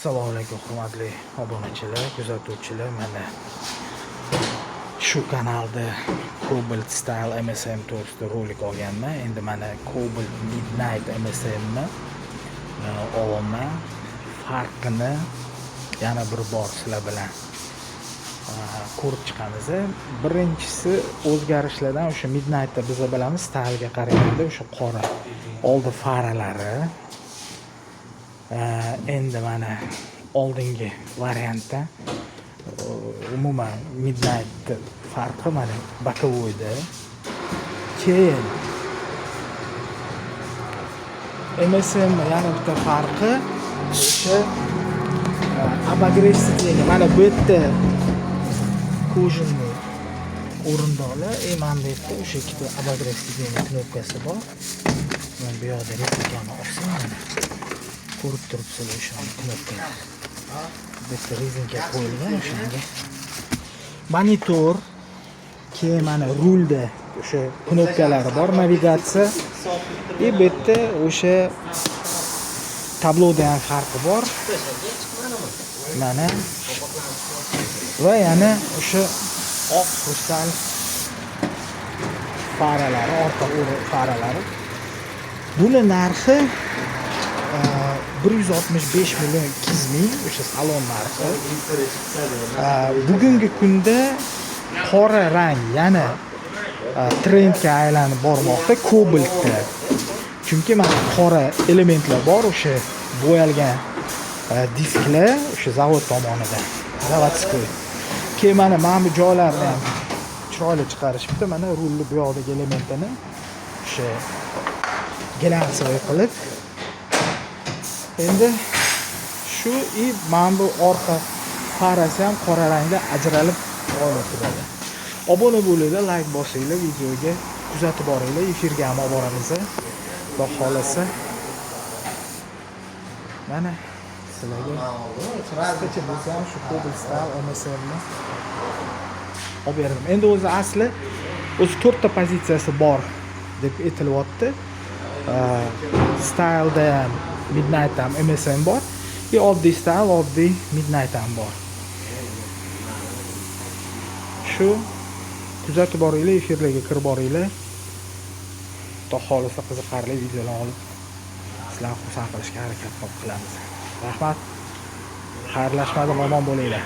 Assalomu alaykum hurmatli obunachilar, kuzatuvchilar. Mana shu kanalda Cobalt Style MSM to'g'risida rolik olganman. Endi mana Cobalt Midnight MSM ni olaman. Farqini yana bir bor sizlar bilan ko'rib chiqamiz. Birinchisi o'zgarishlardan o'sha Midnightda biz bilamiz, Style'ga qaraganda o'sha qora oldi faralari. Endi mana oldingi variantda umuman Midnight farqi mana bokovoyda. Keyin MSM yana bitta farqi o'sha обогревательный. Mana bu yerda kojinni o'rindiqlar, mana bu yerda o'sha ikkita обогревательный knopkasi bor. Mana bu yoqda replikani olsam, ko'rib turibsizlar o'sha knopkalar. Bitta rezinka qo'yilgan o'shanga. Monitor, keyin mana rulda o'sha knopkalari bor, navigatsiya. Bu yerda o'sha tabloda ham farqi bor. Mana va yana o'sha oq kristal faralari, orqa faralari. Buni narxi 165 million 200 ming, o'sha salon narxi. Bugungi kunda qora rang yana trendga aylanib bormoqda Cobaltda. Chunki mana qora elementlar bor, o'sha bo'yalgan disklar o'sha zavod tomonidan, zavodskoy. Keyin mana bu joylarni ham chiroyli chiqarishibdi. Mana rulni bu yoqdagi elementini o'sha glansiy qilib. Endi shu mana bu orqa farasi ham qora rangda ajralib turadi. Obuna bo'linglar, like bosinglar, videoga kuzatib boringlar. Efirga ham olib boramiz. Xudo xolasa. Mana sizlarga qisqacha bo'lsa ham shu Cobalt Style MSM ni olib berdim. Endi o'zi asli 4 ta pozitsiyasi bor deb aytilyapti. Style'da ham Midnight ham MSM bor. Oddiy Style, oddiy Midnight ham bor. Shu kuzatib boringlar, efirlarga kirib boringlar. Xudo xolasa qiziqarli videolar olib sizlarni xursand qilishga harakat qilamiz. Rahmat. Xayrlashmadan omon bo'linglar.